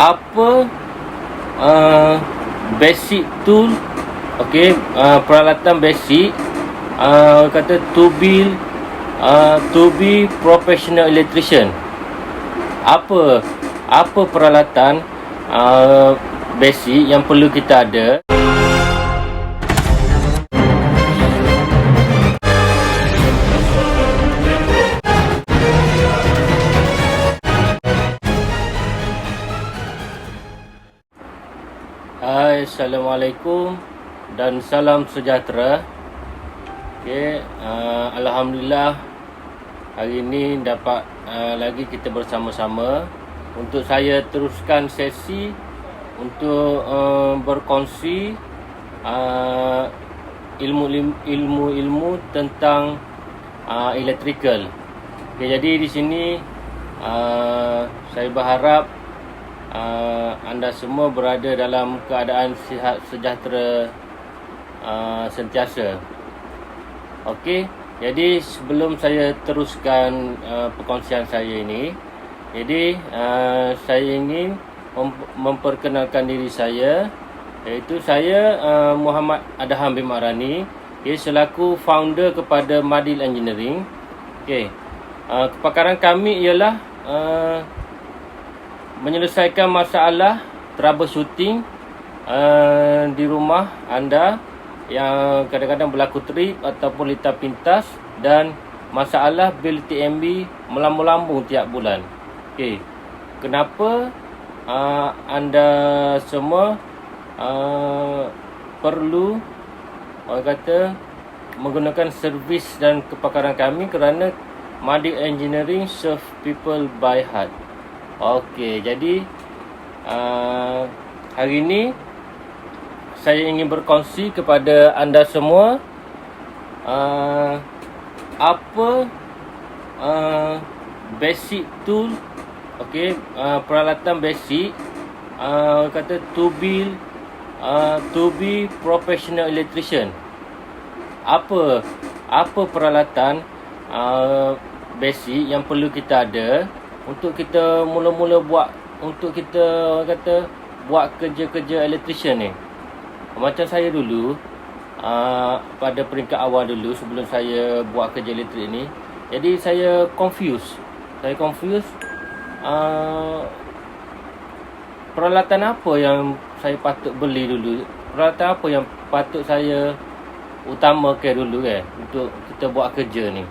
apa basic tool, okey, peralatan basic, kata to be professional electrician. Apa peralatan basic yang perlu kita ada. Hai, Assalamualaikum dan salam sejahtera. Okay, Alhamdulillah hari ini dapat lagi kita bersama-sama untuk saya teruskan sesi untuk berkongsi ilmu-ilmu tentang electrical. Okay, jadi di sini saya berharap anda semua berada dalam keadaan sihat sejahtera sentiasa. Okey, jadi sebelum saya teruskan perkongsian saya ini, jadi saya ingin memperkenalkan diri saya, iaitu saya Muhammad Adham bin Marani, selaku founder kepada Madil Engineering. Okey, kepakaran kami ialah menyelesaikan masalah troubleshooting di rumah anda yang kadang-kadang berlaku trip ataupun litar pintas dan masalah bil TMB melambung-lambung tiap bulan. Okey, kenapa anda semua perlu orang kata menggunakan servis dan kepakaran kami? Kerana Madil Engineering serve people by heart. Okey, jadi hari ini saya ingin berkongsi kepada anda semua apa basic tool, okey, peralatan basic, kata to be professional electrician. Apa peralatan basic yang perlu kita ada untuk kita mula-mula buat kerja-kerja electrician ni. Macam saya dulu, pada peringkat awal dulu sebelum saya buat kerja elektrik ni, jadi saya confused. Peralatan apa yang saya patut beli dulu? Peralatan apa yang patut saya utamakan dulu untuk kita buat kerja ni?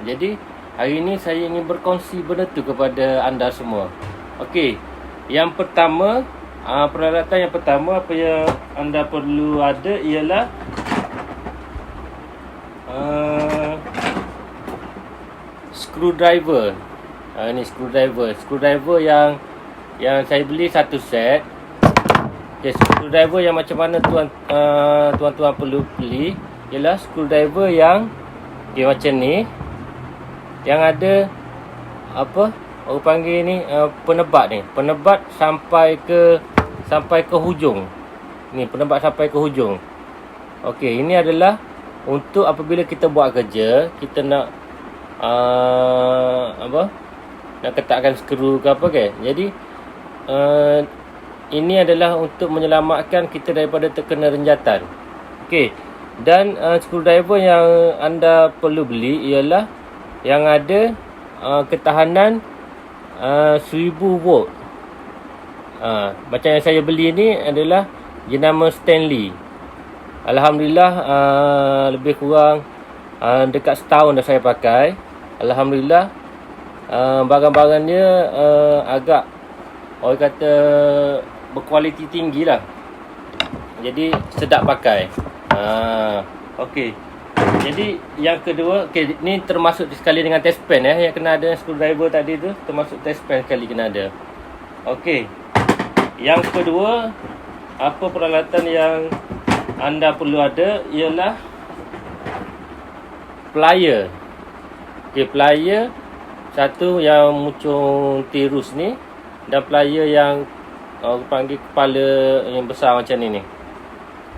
Jadi hari ini saya ingin berkongsi benda tu kepada anda semua. Okey, yang pertama, peralatan yang pertama apa yang anda perlu ada ialah screwdriver. Ini screwdriver yang saya beli satu set. Okey, screwdriver yang macam mana tuan-tuan perlu beli ialah screwdriver yang macam ni, yang ada orang panggil ni penebat sampai ke hujung. Ni penebat sampai ke hujung. Okey, ini adalah untuk apabila kita buat kerja, kita nak nak ketatkan skru ke apa ke. Jadi ini adalah untuk menyelamatkan kita daripada terkena renjatan. Okey, dan screwdriver yang anda perlu beli ialah yang ada ketahanan 1000 volt. Macam yang saya beli ni adalah jenama Stanley. Alhamdulillah, lebih kurang dekat setahun dah saya pakai. Alhamdulillah, barang-barang dia agak orang kata berkualiti tinggi lah. Jadi sedap pakai. Okey, jadi yang kedua, ni termasuk sekali dengan test pen yang kena ada screwdriver tadi tu, termasuk test pen sekali kena ada. Okey, yang kedua, apa peralatan yang anda perlu ada ialah plier. Okey, plier satu yang muncung tirus ni, dan plier yang panggil kepala yang besar macam ni.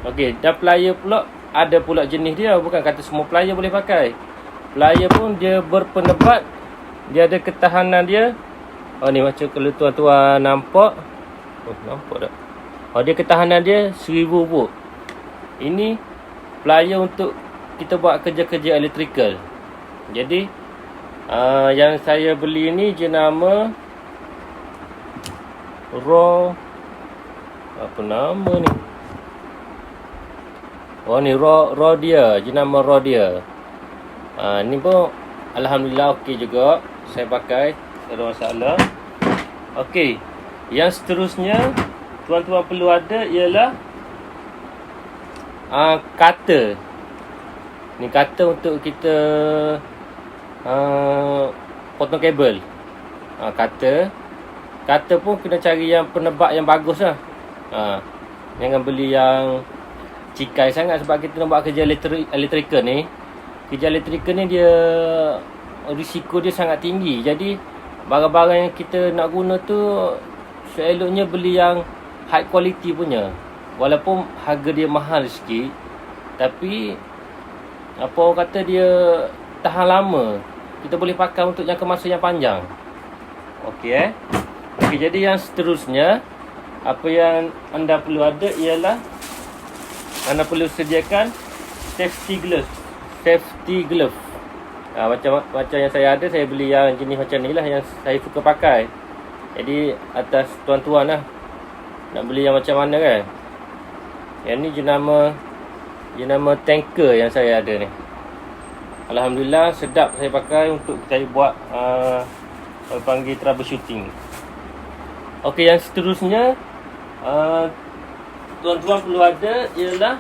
Okey, dan plier pula ada pula jenis dia, bukan kata semua plier boleh pakai. Plier pun dia berpenebat, dia ada ketahanan dia. Ni macam kalau tuan-tuan nampak, Oh, nampak tak? Oh, dia ketahanan dia 1000 volt. Ini plier untuk kita buat kerja-kerja electrical. Jadi yang saya beli ni jenama apa nama ni? Oh ni Rhodia, jenama Rhodia. Ni pun alhamdulillah okey juga. Saya pakai, tak ada masalah. Okey. Yang seterusnya tuan-tuan perlu ada ialah cutter. Ni cutter untuk kita potong kabel. Cutter pun kena cari yang penebak yang bagus lah. Jangan beli yang cikai sangat, sebab kita nak buat kerja electrical ni. Kerja electrical ni dia risiko dia sangat tinggi. Jadi barang-barang yang kita nak guna tu seeloknya beli yang high quality punya. Walaupun harga dia mahal sikit, tapi apa orang kata, dia tahan lama. Kita boleh pakai untuk jangka masa yang panjang. Okey Okey, jadi yang seterusnya, apa yang anda perlu ada ialah anda perlu sediakan safety glove. Macam yang saya ada, saya beli yang jenis macam ni lah, yang saya suka pakai. Jadi atas tuan-tuan lah nak beli yang macam mana kan. Yang ni jenama tanker yang saya ada ni. Alhamdulillah sedap saya pakai untuk saya buat panggil troubleshooting. Okey, yang seterusnya tuan-tuan perlu ada ialah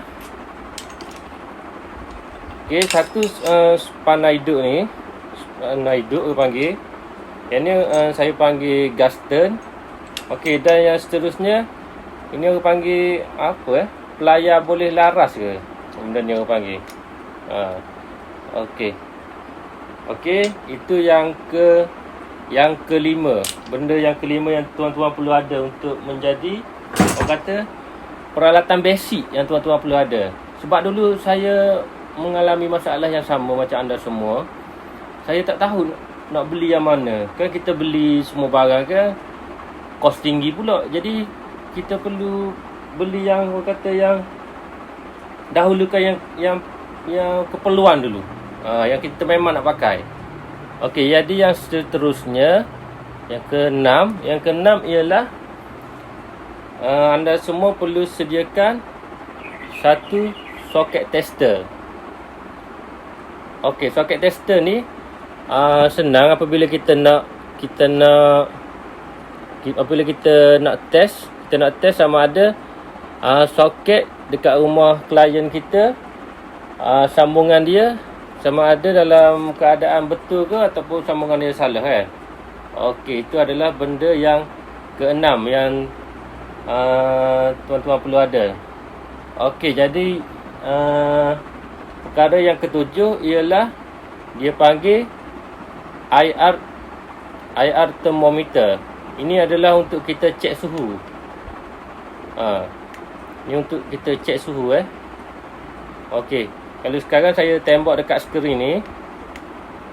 satu spanner hidup ni. Spanner hidup saya panggil. Yang ni saya panggil Gaston. Okey, dan yang seterusnya ini orang panggil apa pelayar boleh laras ke? Benda ni orang panggil. Okey, itu yang kelima. Benda yang kelima yang tuan-tuan perlu ada untuk menjadi, orang kata, peralatan basic yang tuan-tuan perlu ada. Sebab dulu saya mengalami masalah yang sama macam anda semua. Saya tak tahu nak beli yang mana. Kan kita beli semua barang kan kos tinggi pula. Jadi kita perlu beli yang, orang kata, yang dahulukan yang keperluan dulu. Yang kita memang nak pakai. Okey, jadi yang seterusnya, yang keenam ialah anda semua perlu sediakan satu socket tester. Okey, socket tester ni senang apabila kita nak test sama ada soket dekat rumah klien kita, sambungan dia sama ada dalam keadaan betul ke ataupun sambungan dia salah kan. Okey, itu adalah benda yang keenam yang tuan-tuan perlu ada. Okey, jadi perkara yang ketujuh ialah dia panggil IR thermometer. Ini adalah untuk kita cek suhu. Ini untuk kita cek suhu Okey, kalau sekarang saya tembak dekat skrin ni.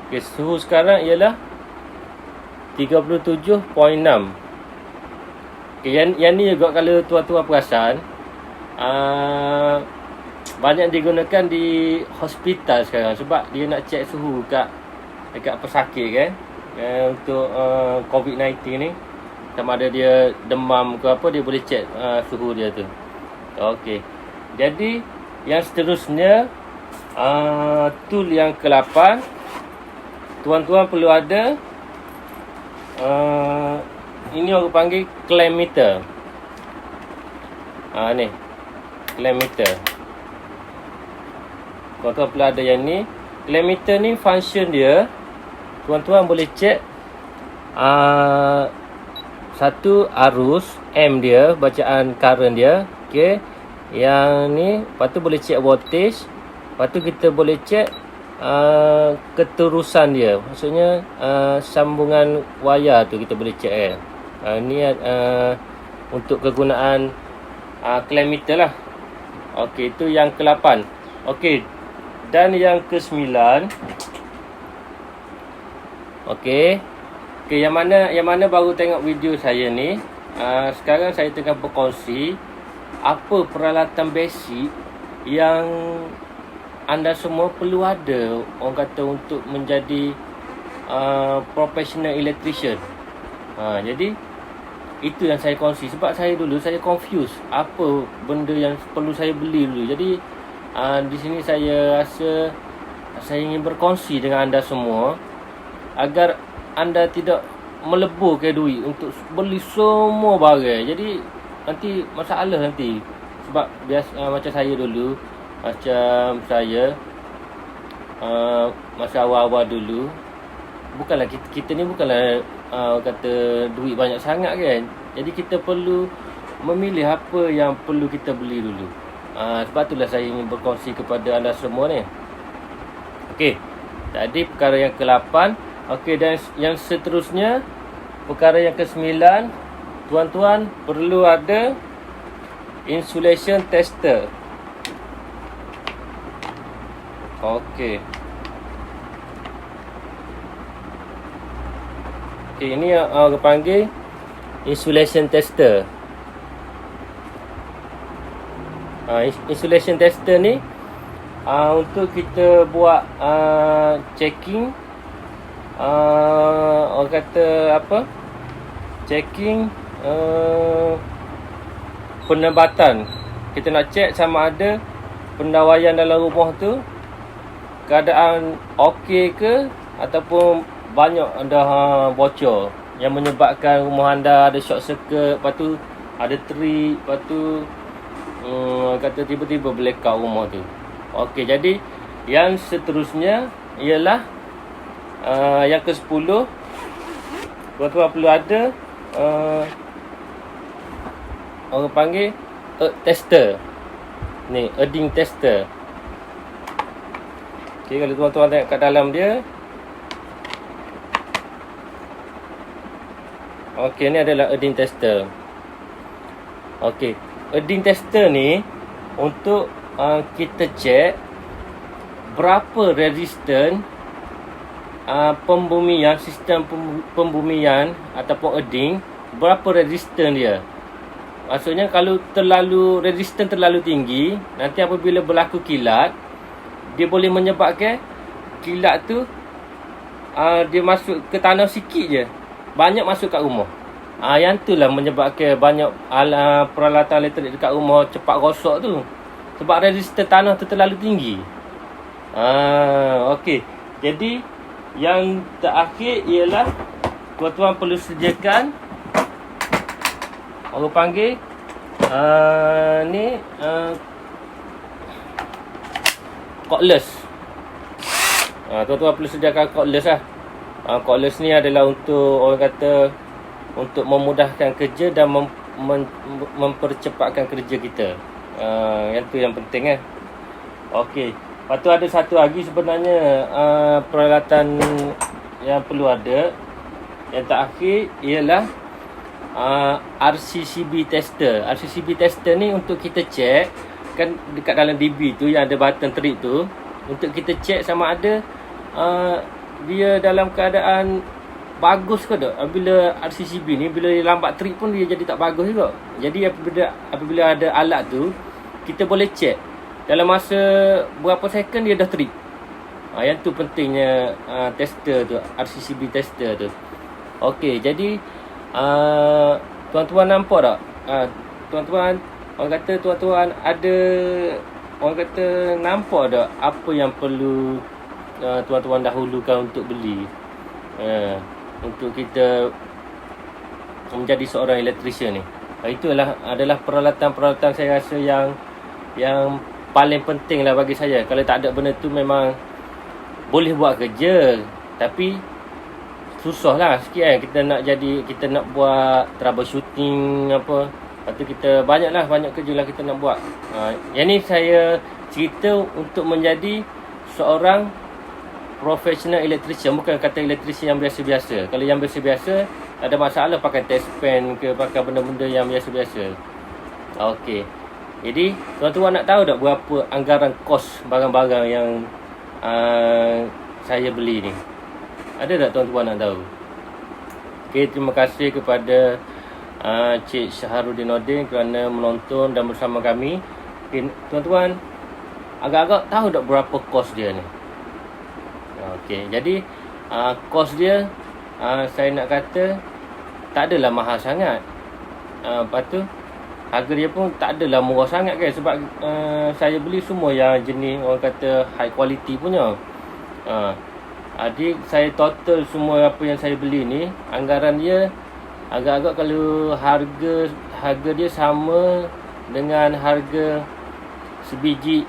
Okey, suhu sekarang ialah 37.6. Okey, yang ni juga kalau tuan-tuan perasan, banyak digunakan di hospital sekarang sebab dia nak cek suhu dekat pesakit kan. Untuk COVID-19 ni, sama ada dia demam ke apa, dia boleh cek suhu dia tu. Okey, jadi yang seterusnya, tool yang ke-8, tuan-tuan perlu ada ini orang panggil clamp meter. Ni clamp meter. Tuan-tuan perlu ada yang ni. Clamp meter ni function dia, tuan-tuan boleh cek satu arus M dia, bacaan current dia. Okey, yang ni, lepas tu boleh cek voltage. Lepas tu kita boleh cek keterusan dia. Maksudnya sambungan wayar tu kita boleh cek ni untuk kegunaan clamp meter lah. Okey, itu yang ke-8. Okey, dan yang ke-9. Okey, yang mana baru tengok video saya ni, sekarang saya tengah berkongsi apa peralatan basic yang anda semua perlu ada, orang kata, untuk menjadi professional electrician. Jadi itu yang saya kongsi. Sebab saya confuse apa benda yang perlu saya beli dulu. Jadi di sini saya rasa saya ingin berkongsi dengan anda semua agar anda tidak meleburkan duit untuk beli semua barang. Jadi nanti masalah nanti. Sebab biasa macam saya dulu, macam saya masa awal-awal dulu, bukanlah kita ni bukanlah kata duit banyak sangat kan. Jadi kita perlu memilih apa yang perlu kita beli dulu. Sebab itulah saya ingin berkongsi kepada anda semua ni. Okey, tadi perkara yang ke-8. Okey, dan yang seterusnya, perkara yang ke-9, tuan-tuan perlu ada insulation tester. Okey. Okey, ini orang panggil insulation tester. Insulation tester ni untuk kita buat checking, orang kata apa, checking penebatan. Kita nak check sama ada pendawaian dalam rumah tu keadaan okey ke, ataupun banyak dah bocor yang menyebabkan rumah anda ada short circuit, lepas tu ada trip, lepas tu kata tiba-tiba blackout rumah tu. Okey, jadi yang seterusnya ialah yang ke-10. Tuan-tuan perlu ada orang panggil tester. Ni, earthing tester. Okey, kalau tuan-tuan tengok kat dalam dia. Okey, ni adalah earthing tester. Okey, earthing tester ni untuk kita check berapa resistan pembumian, sistem pembumian ataupun earthing, berapa resistan dia. Maksudnya kalau resistan terlalu tinggi, nanti apabila berlaku kilat, dia boleh menyebabkan kilat tu dia masuk ke tanah sikit je, banyak masuk kat rumah. Yang tu lah menyebabkan banyak peralatan elektrik dekat rumah cepat rosak tu, sebab resistan tanah tu terlalu tinggi. Okey. Jadi yang terakhir ialah tuan-tuan perlu sediakan, orang panggil ni cordless. Tuan-tuan perlu sediakan cordless lah. Cordless ni adalah untuk, orang kata, untuk memudahkan kerja dan mempercepatkan kerja kita. Yang tu yang penting . Okey. Lepas tu ada satu lagi sebenarnya peralatan yang perlu ada. Yang terakhir ialah RCCB tester. RCCB tester ni untuk kita check, kan dekat dalam DB tu yang ada button trip tu, untuk kita check sama ada dia dalam keadaan bagus ke tak. Bila RCCB ni, bila dia lambat trip pun dia jadi tak bagus juga. Jadi apabila ada alat tu, kita boleh check dalam masa berapa second dia dah trip. Yang tu pentingnya tester tu, RCCB tester tu. Okey, jadi tuan-tuan nampak tak? Tuan-tuan, orang kata tuan-tuan ada, orang kata, nampak tak apa yang perlu tuan-tuan dahulukan untuk beli, untuk kita menjadi seorang electrician ni. Itu adalah peralatan-peralatan saya rasa yang paling penting lah bagi saya. Kalau tak ada benda tu memang boleh buat kerja, tapi susah lah sikit kan. Kita nak buat troubleshooting apa, lepas tu kita banyak kerja lah kita nak buat. Yang ni saya cerita untuk menjadi seorang professional electrician, bukan kata electrician yang biasa-biasa. Kalau yang biasa-biasa tak ada masalah pakai test pen ke, pakai benda-benda yang biasa-biasa. Okey. Jadi tuan-tuan nak tahu tak berapa anggaran kos barang-barang yang saya beli ni? Ada tak tuan-tuan nak tahu? Okey, terima kasih kepada Cik Syahrudin Nordin kerana menonton dan bersama kami. Okay, tuan-tuan, agak-agak tahu tak berapa kos dia ni? Okey, jadi kos dia saya nak kata tak adalah mahal sangat. Lepas tu harga dia pun tak adalah murah sangat kan, sebab saya beli semua yang jenis orang kata high quality punya. Jadi saya total semua apa yang saya beli ni, anggaran dia agak-agak kalau harga dia sama dengan harga sebiji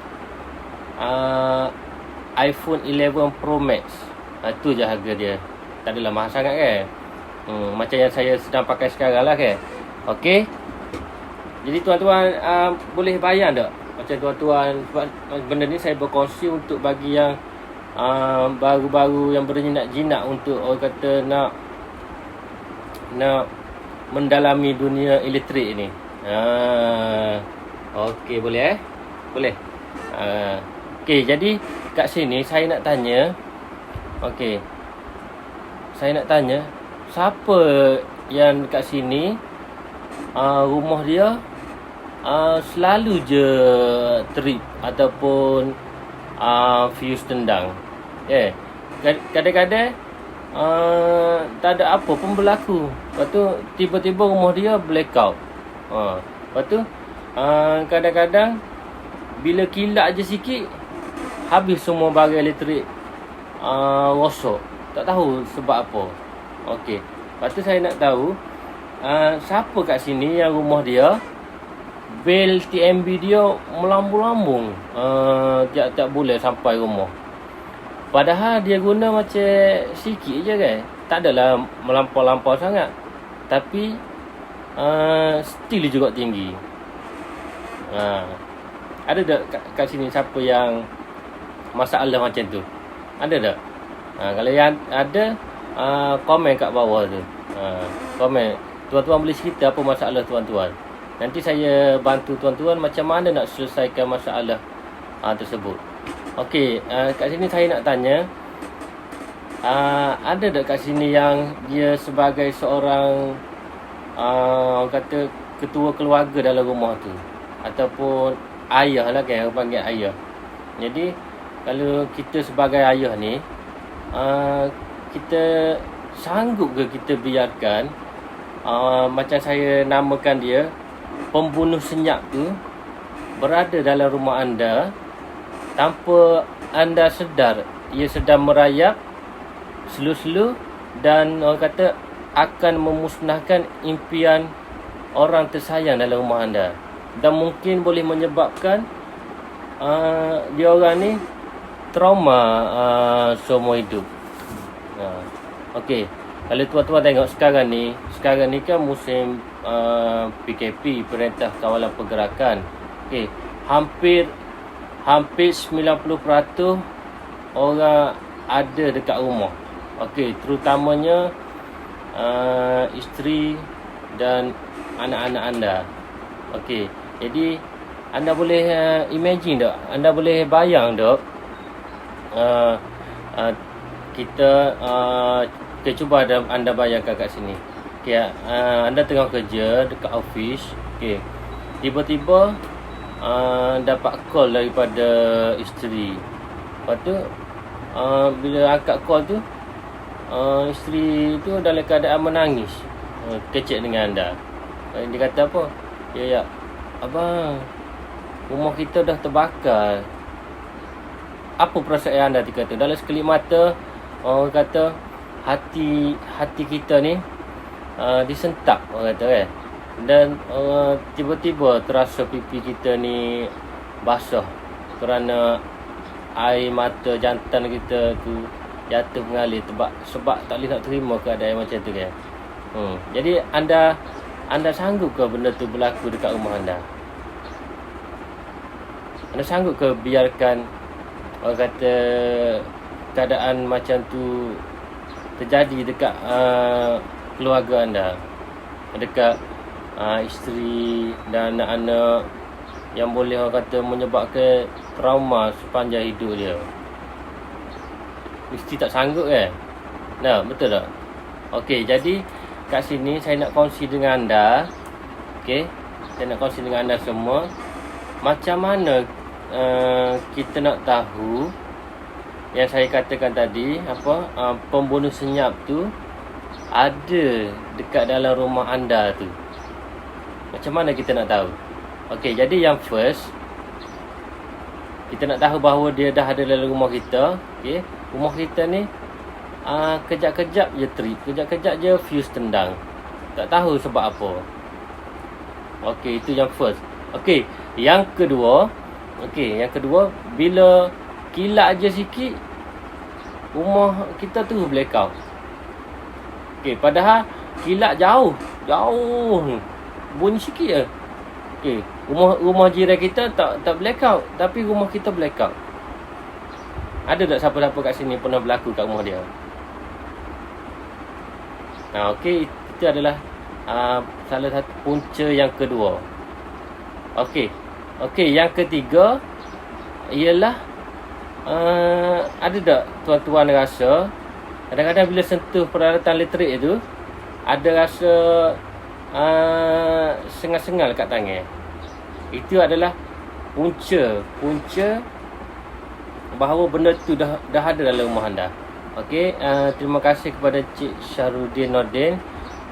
iPhone 11 Pro Max. Itu je harga dia. Tak adalah mahal sangat kan. Macam yang saya sedang pakai sekarang lah kan. Okey. Jadi tuan-tuan boleh bayang tak? Macam tuan-tuan, sebab benda ni saya berkongsi untuk bagi yang baru-baru yang berjinak-jinak untuk orang kata nak mendalami dunia elektrik ni. Okey, boleh Boleh. Okey, jadi kat sini saya nak tanya. Okey. Saya nak tanya, siapa yang kat sini rumah dia selalu je trip ataupun fuse tendang. Kadang-kadang tak ada apa pun berlaku. Lepas tu tiba-tiba rumah dia blackout. Lepas tu kadang-kadang bila kilat je sikit, habis semua barang elektrik rosak. Tak tahu sebab apa. Okey. Lepas tu saya nak tahu siapa kat sini yang rumah dia bil TMB dia melambung-lambung tiap-tiap bulan sampai rumah. Padahal dia guna macam sikit je kan. Tak adalah melampau-lampau sangat. Tapi still juga tinggi. Ada tak kat sini siapa yang masalah macam tu? Ada tak? Kalau yang ada, komen kat bawah tu. Komen. Tuan-tuan boleh cerita apa masalah tuan-tuan. Nanti saya bantu tuan-tuan macam mana nak selesaikan masalah tersebut. Okey, kat sini saya nak tanya, ada tak kat sini yang dia sebagai seorang kata ketua keluarga dalam rumah tu, ataupun ayah lah kan, orang panggil ayah. Jadi kalau kita sebagai ayah ni, kita sanggup ke kita biarkan macam saya namakan dia, pembunuh senyap tu berada dalam rumah anda tanpa anda sedar ia sedang merayap slow-slow dan orang kata akan memusnahkan impian orang tersayang dalam rumah anda, dan mungkin boleh menyebabkan dia orang ni trauma seumur hidup. Okey, kalau tuan-tuan tengok sekarang ni kan musim PKP, Perintah Kawalan Pergerakan. Okey, hampir 90% orang ada dekat rumah. Okey, terutamanya isteri dan anak-anak anda. Okey, jadi anda boleh imagine tak? Anda boleh bayang tak? Kita cuba anda bayangkan kat sini. Okay, anda tengah kerja dekat office. Okay, tiba-tiba dapat call daripada isteri. Lepas tu bila angkat call tu, isteri tu dalam keadaan menangis, kecek dengan anda. Dia kata apa? Ya, abang, rumah kita dah terbakar. Apa perasaan anda ketika tu? Dalam sekelip mata, orang kata hati kita ni disentak, orang kata kan. Dan tiba-tiba terasa pipi kita ni basah kerana air mata jantan kita tu jatuh mengalir sebab tak boleh nak terima keadaan macam tu kan. Jadi anda sanggup ke benda tu berlaku dekat rumah anda? Anda sanggup ke biarkan orang kata keadaan macam tu terjadi dekat keluarga anda, dekat isteri dan anak-anak, yang boleh orang kata menyebabkan trauma sepanjang hidup dia? Mesti tak sanggup kan? Nah, betul tak? Okey, jadi kat sini saya nak kongsi dengan anda. Okey, saya nak kongsi dengan anda semua macam mana kita nak tahu yang saya katakan tadi, pembunuh senyap tu ada dekat dalam rumah anda tu. Macam mana kita nak tahu? Okey, jadi yang first, kita nak tahu bahawa dia dah ada dalam rumah kita. Okey, rumah kita ni kejap-kejap je trip, kejap-kejap je fuse tendang. Tak tahu sebab apa. Okey, itu yang first. Okey, yang kedua, bila kilat je sikit, rumah kita tu blackout. Okey, padahal kilat jauh. Bunyi sikit je. Okey, rumah jiran kita tak blackout, tapi rumah kita blackout. Ada tak siapa-siapa kat sini pernah berlaku kat rumah dia? Okey, itu adalah salah satu punca yang kedua. Okey, yang ketiga ialah ada tak tuan-tuan rasa kadang-kadang bila sentuh peralatan elektrik tu ada rasa sengal-sengal kat tangan? Itu adalah punca bahawa benda tu dah ada dalam rumah anda. Okey, terima kasih kepada Cik Syarudin Nordin.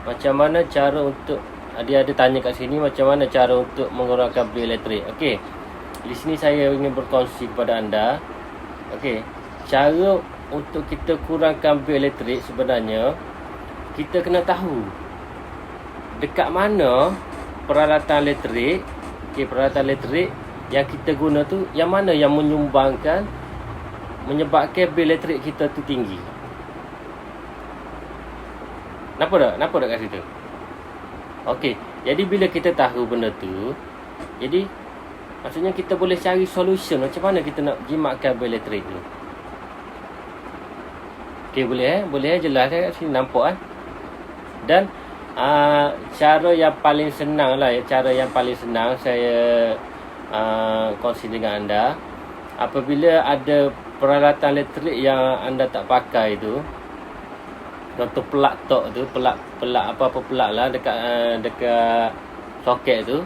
Macam mana cara untuk dia ada tanya kat sini macam mana cara untuk mengurangkan bil elektrik. Okey, di sini saya ingin berkongsi kepada anda. Okey, cara untuk kita kurangkan bil elektrik sebenarnya kita kena tahu dekat mana peralatan elektrik, peralatan elektrik yang kita guna tu yang mana yang menyebabkan bil elektrik kita tu tinggi. Nampak tak kat situ? Okey, jadi bila kita tahu benda tu, jadi maksudnya kita boleh cari solution macam mana kita nak jimatkan bil elektrik tu. Okey, boleh jelas kat sini nampak Dan cara yang paling senang saya kongsi dengan anda. Apabila ada peralatan elektrik yang anda tak pakai tu, contoh pelak tok tu, pelak apa-apa pelak lah dekat soket tu,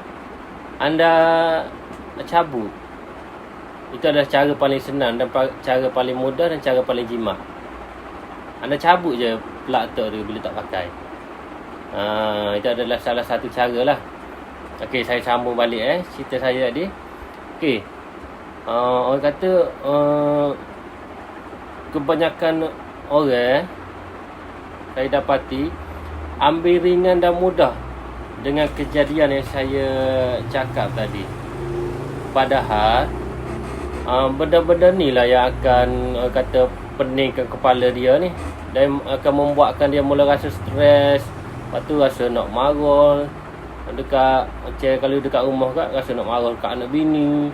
anda cabut. Itu adalah cara paling senang dan cara paling mudah dan cara paling jimat. Anda cabut je pelak tok tu bila tak pakai. Itu adalah salah satu cara lah. Okey, saya sambung balik cerita saya tadi. Okey, orang kata kebanyakan orang saya dapati ambil ringan dan mudah dengan kejadian yang saya cakap tadi. Padahal benda-benda ni lah yang akan kata peningkan kepala dia ni dan akan membuatkan dia mula rasa stres. Lepas tu rasa nak marah kalau dekat rumah kat, rasa nak marah dekat anak bini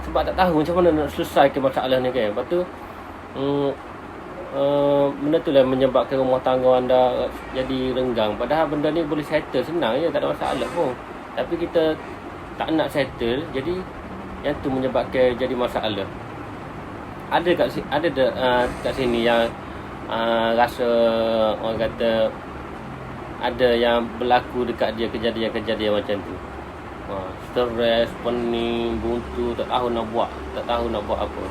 sebab tak tahu macam mana nak selesaikan masalah ni kan. Lepas tu benda tu lah menyebabkan rumah tangga anda jadi renggang. Padahal benda ni boleh settle senang je, tak ada masalah pun. Tapi kita tak nak settle, jadi yang tu menyebabkan jadi masalah. Ada kat sini yang rasa orang kata ada yang berlaku dekat dia kejadian-kejadian macam tu. Stres, pening, buntu, tak tahu nak buat apa.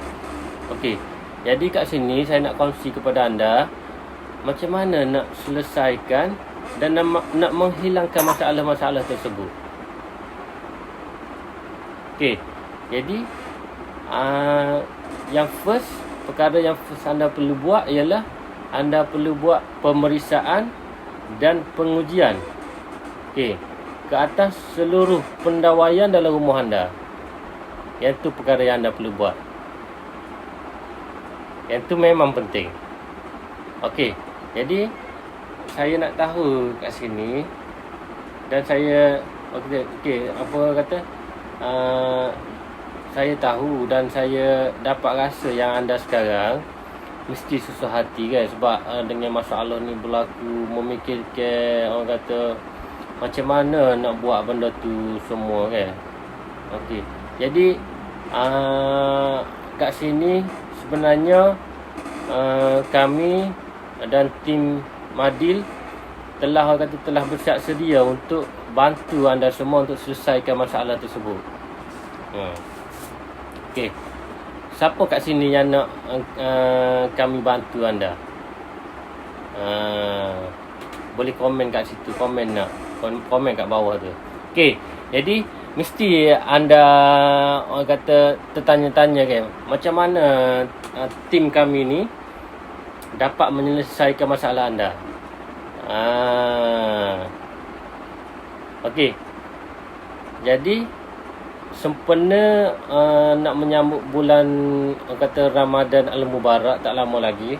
Okey, jadi kat sini saya nak kongsi kepada anda macam mana nak selesaikan dan nak menghilangkan masalah-masalah tersebut. Okey, jadi perkara yang first anda perlu buat ialah anda perlu buat pemeriksaan dan pengujian ke atas seluruh pendawaian dalam rumah anda. Yang tu perkara yang anda perlu buat. Yang tu memang penting. Okey, jadi saya nak tahu kat sini dan saya saya tahu dan saya dapat rasa yang anda sekarang mesti susah hati kan, sebab dengan masalah ni berlaku, memikirkan orang kata macam mana nak buat benda tu semua kan. Okey, jadi kat sini sebenarnya kami dan tim Madil telah orang kata telah bersiap sedia untuk bantu anda semua untuk selesaikan masalah tersebut. Okey. Siapa kat sini yang nak kami bantu anda? Boleh komen kat situ, komen kat bawah tu. Okey. Jadi mesti anda orang kata tertanya-tanya kan, macam mana tim kami ni dapat menyelesaikan masalah anda. Okey. Jadi sempena nak menyambut bulan orang kata Ramadan Al-Mubarak tak lama lagi.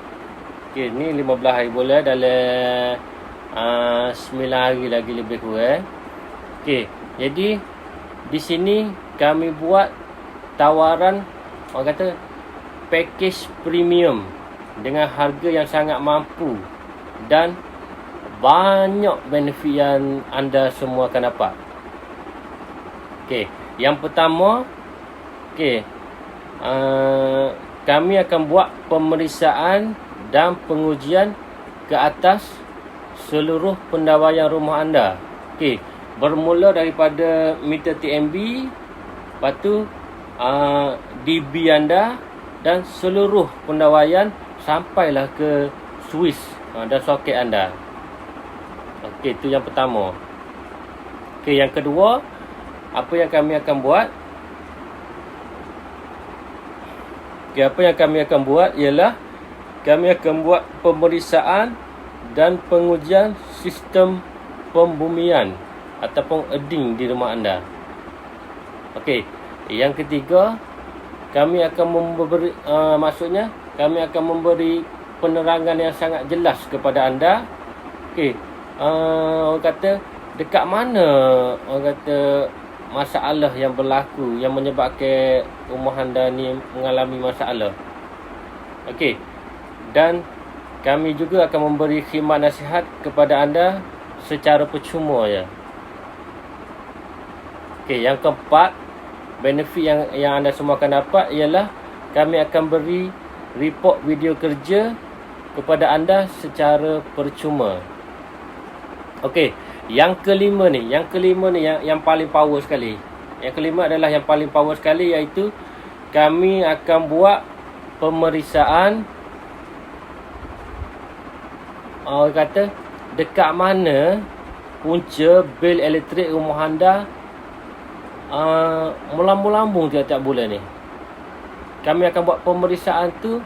Okey, ni 15 hari boleh dalam 9 hari lagi lebih kurang. Okey, jadi di sini kami buat tawaran orang kata package premium dengan harga yang sangat mampu dan banyak benefit yang anda semua akan dapat. Okey, yang pertama, okey, kami akan buat pemeriksaan dan pengujian ke atas seluruh pendawaian rumah anda. Okey, bermula daripada meter TMB, lepas tu DB anda dan seluruh pendawaian sampailah ke switch dan soket anda. Okey, itu yang pertama. Okey, yang kedua, apa yang kami akan buat? Okey, apa yang kami akan buat ialah kami akan buat pemeriksaan dan pengujian sistem pembumian ataupun earding di rumah anda. Okey, yang ketiga, kami akan memberi maksudnya kami akan memberi penerangan yang sangat jelas kepada anda. Okey, orang kata dekat mana orang kata masalah yang berlaku yang menyebabkan rumah anda ni mengalami masalah. Okey, dan kami juga akan memberi khidmat nasihat kepada anda secara percuma ya. Okey, yang keempat, benefit yang anda semua akan dapat ialah kami akan beri report video kerja kepada anda secara percuma. Okey, yang kelima ni yang paling power sekali. Yang kelima adalah yang paling power sekali, iaitu kami akan buat pemeriksaan orang kata dekat mana punca bil elektrik rumah anda melambung-lambung tiap-tiap bulan ni. Kami akan buat pemeriksaan tu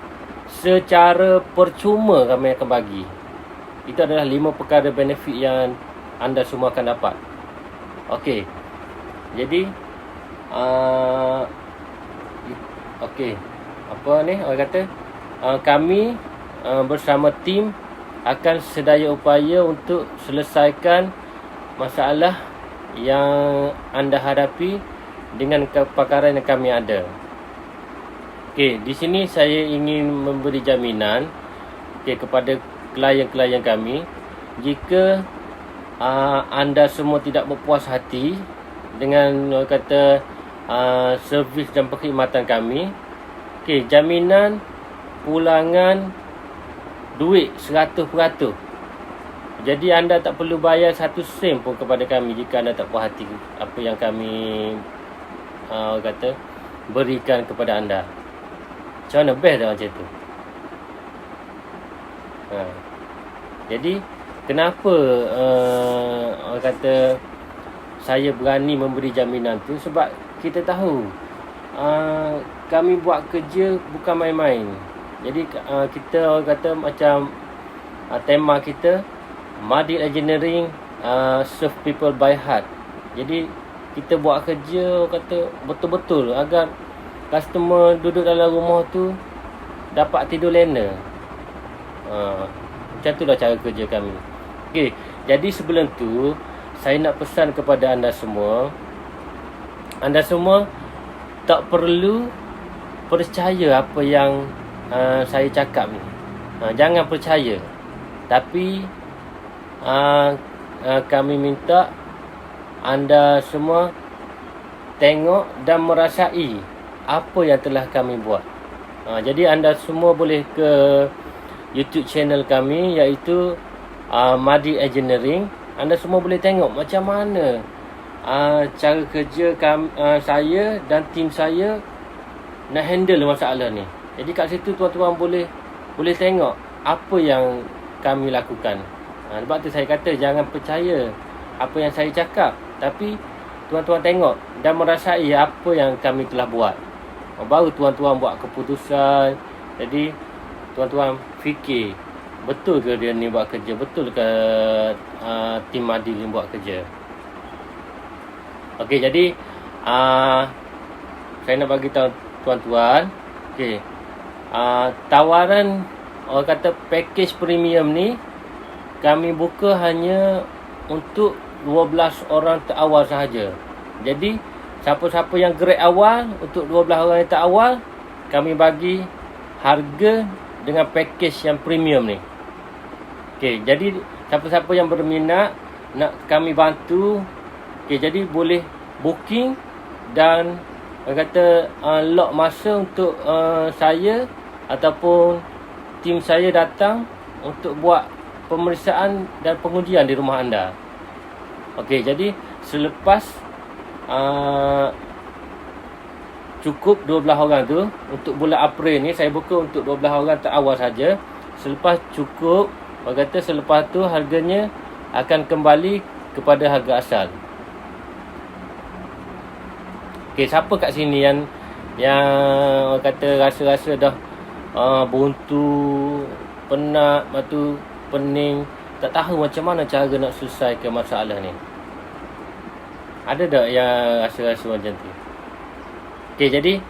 secara percuma, kami akan bagi. Itu adalah 5 perkara benefit yang anda semua akan dapat. Okey. Jadi okey. Apa ni orang kata kami bersama tim akan sedaya upaya untuk selesaikan masalah yang anda hadapi dengan kepakaran yang kami ada. Okey, di sini saya ingin memberi jaminan kepada klien-klien kami, jika anda semua tidak berpuas hati dengan kata servis dan perkhidmatan kami, jaminan pulangan duit 100%. Jadi anda tak perlu bayar 1 sen pun kepada kami jika anda tak puas hati apa yang kami berikan kepada anda. Macam mana best dah macam tu? Jadi kenapa orang kata saya berani memberi jaminan tu? Sebab kita tahu kami buat kerja bukan main-main. Jadi kita orang kata macam tema kita Madil Engineering serve people by heart. Jadi kita buat kerja orang kata betul-betul agar customer duduk dalam rumah tu dapat tidur lena. Macam itulah cara kerja kami. Okey, jadi sebelum tu saya nak pesan kepada anda semua. Anda semua tak perlu percaya apa yang saya cakap ni. Jangan percaya. Tapi kami minta anda semua tengok dan merasai apa yang telah kami buat. Jadi anda semua boleh ke YouTube channel kami, iaitu Madi Engineering, anda semua boleh tengok macam mana cara kerja saya dan tim saya nak handle masalah ni. Jadi kat situ tuan-tuan boleh tengok apa yang kami lakukan. Sebab tu saya kata jangan percaya apa yang saya cakap, tapi tuan-tuan tengok dan merasai apa yang kami telah buat. Baru tuan-tuan buat keputusan. Jadi tuan-tuan fikir, betul ke dia ni buat kerja? Betul ke tim Adil ni buat kerja? Okey, jadi saya nak bagi tahu tuan-tuan, okey, tawaran orang kata package premium ni kami buka hanya untuk 12 orang terawal sahaja. Jadi siapa-siapa yang grade awal, untuk 12 orang yang terawal, kami bagi harga dengan package yang premium ni. Okey, jadi siapa-siapa yang berminat nak kami bantu, okey, jadi boleh booking dan orang kata lock masa untuk saya ataupun tim saya datang untuk buat pemeriksaan dan pengujian di rumah anda. Okey, jadi selepas cukup 12 orang tu, untuk bulan April ni saya buka untuk 12 orang terawal saja. Selepas cukup, orang kata selepas tu harganya akan kembali kepada harga asal. Okey, siapa kat sini yang orang kata rasa-rasa dah buntu, penat, lepas tu pening, tak tahu macam mana cara nak selesaikan masalah ni? Ada tak yang rasa-rasa macam tu? Okey, jadi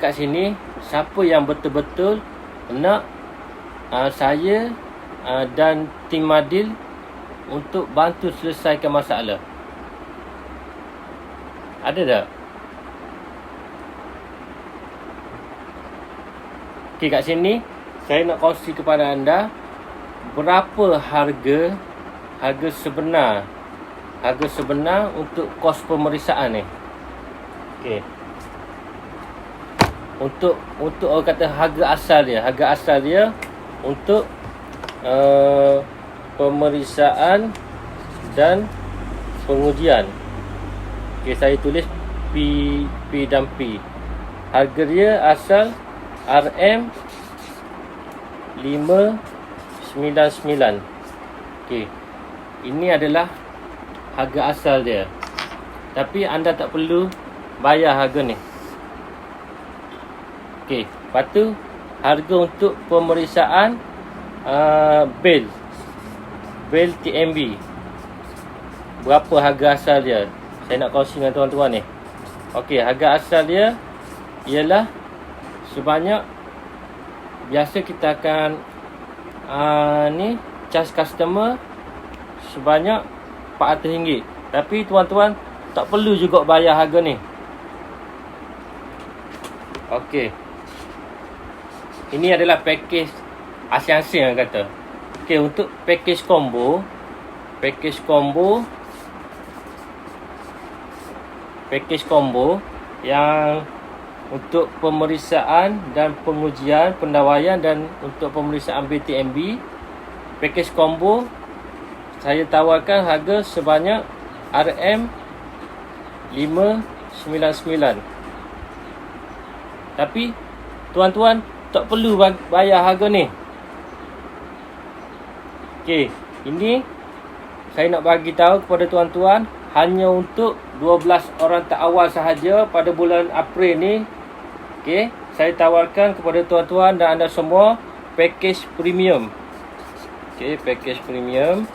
kat sini siapa yang betul-betul nak saya dan tim Adil untuk bantu selesaikan masalah? Ada tak? Okey, kat sini saya nak kongsi kepada anda berapa harga sebenar untuk kos pemeriksaan ni. Okey. Untuk orang kata harga asal dia untuk pemeriksaan dan pengujian. Okey, saya tulis P dan P. Harga dia asal RM 599. Okey. Ini adalah harga asal dia. Tapi anda tak perlu bayar harga ni. Okey, lepas tu harga untuk pemeriksaan bil TMB. Berapa harga asal dia? Saya nak kongsi dengan tuan-tuan ni. Okey, harga asal dia ialah sebanyak, biasa kita akan charge customer sebanyak RM400. Tapi tuan-tuan tak perlu juga bayar harga ni. Okey. Ini adalah package asing-asing yang kata. Okey, untuk package combo yang untuk pemeriksaan dan pengujian, pendawaian dan untuk pemeriksaan BTMB, package combo saya tawarkan harga sebanyak RM 599. Tapi tuan-tuan tak perlu bayar harga ni. Okey, ini saya nak bagi tahu kepada tuan-tuan hanya untuk 12 orang terawal sahaja pada bulan April ni. Okey, saya tawarkan kepada tuan-tuan dan anda semua package premium. Okey, package premium.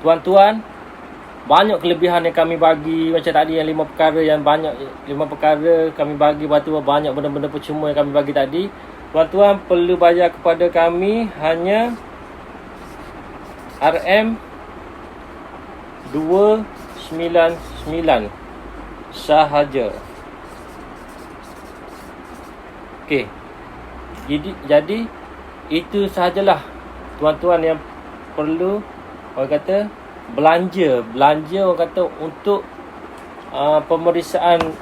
Tuan-tuan, banyak kelebihan yang kami bagi. Macam tadi yang 5 perkara yang banyak, 5 perkara kami bagi. Lepas tu banyak benda-benda percuma yang kami bagi tadi. Tuan-tuan perlu bayar kepada kami hanya RM 299 sahaja. Okey. Jadi itu sahajalah tuan-tuan yang perlu orang kata belanja orang kata untuk pemeriksaan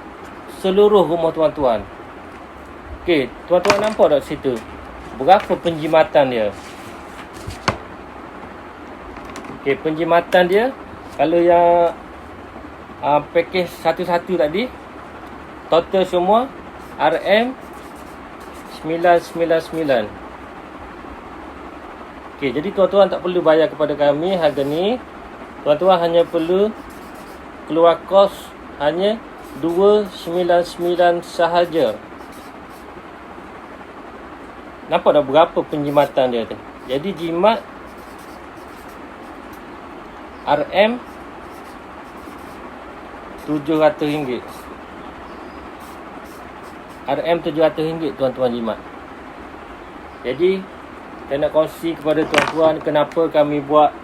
seluruh rumah tuan-tuan. Okey, tuan-tuan nampak tak situ? berapa penjimatan dia. Okey, penjimatan dia kalau yang package satu-satu tadi, total semua RM999. Okey, jadi tuan-tuan tak perlu bayar kepada kami harga ni. Tuan-tuan hanya perlu keluar kos hanya 299 sahaja. Nampak dah berapa penjimatan dia tu. Jadi jimat RM RM700. RM700 tuan-tuan jimat. Jadi saya nak kongsi kepada tuan-tuan kenapa kami buat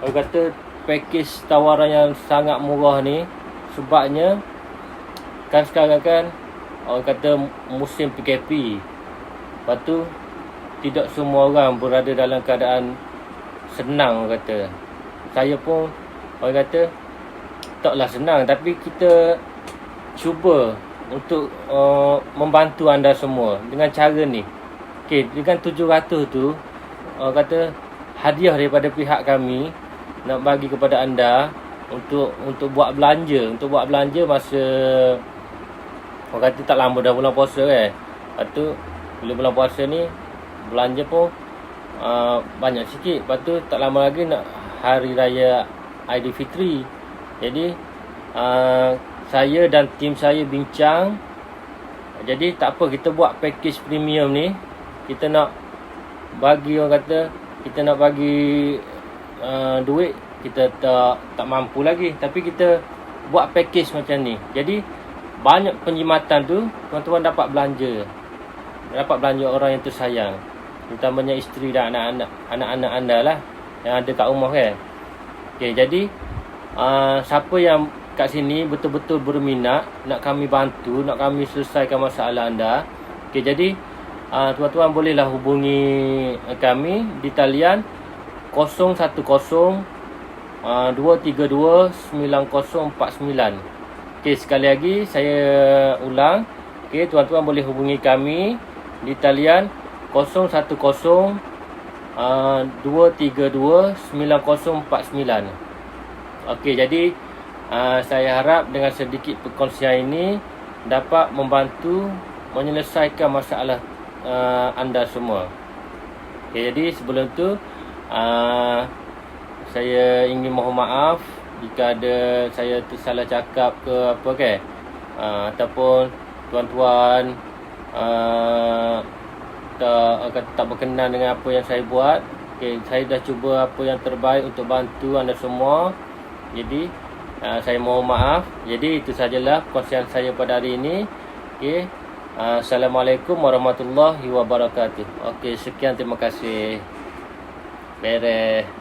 orang kata package tawaran yang sangat murah ni. Sebabnya kan sekarang kan orang kata musim PKP. Lepas tu tidak semua orang berada dalam keadaan senang orang kata. Saya pun orang kata taklah senang, tapi kita cuba untuk membantu anda semua dengan cara ni. Okey, dengan 700 tu orang kata hadiah daripada pihak kami nak bagi kepada anda untuk buat belanja, masa orang kata tak lama dah bulan puasa kan. Lepas tu bila bulan puasa ni belanja pun banyak sikit. Lepas tu tak lama lagi nak hari raya Aidilfitri. Jadi saya dan tim saya bincang. Jadi tak apa, kita buat package premium ni. Kita nak bagi orang kata, kita nak bagi duit kita tak mampu lagi, tapi kita buat package macam ni. Jadi banyak penjimatan tu tuan-tuan dapat belanja orang yang tersayang, terutamanya isteri dan anak-anak anda lah yang ada kat rumah kan. Okey, jadi siapa yang kat sini betul-betul berminat nak kami bantu, nak kami selesaikan masalah anda. Okey, jadi tuan-tuan bolehlah hubungi kami di talian 010 232 9049. Okey, sekali lagi saya ulang. Okey, tuan-tuan boleh hubungi kami di talian 010 232 9049. Okey, jadi saya harap dengan sedikit perkongsian ini dapat membantu menyelesaikan masalah anda semua. Okey, jadi sebelum tu saya ingin mohon maaf jika ada saya tersalah cakap ke apa kan, ataupun tuan-tuan tak berkenan dengan apa yang saya buat. Okay, saya dah cuba apa yang terbaik untuk bantu anda semua. Jadi saya mohon maaf. Jadi itu sajalah perkongsian saya pada hari ini. Okay. Assalamualaikum warahmatullahi wabarakatuh. Okey, sekian, terima kasih. Beres.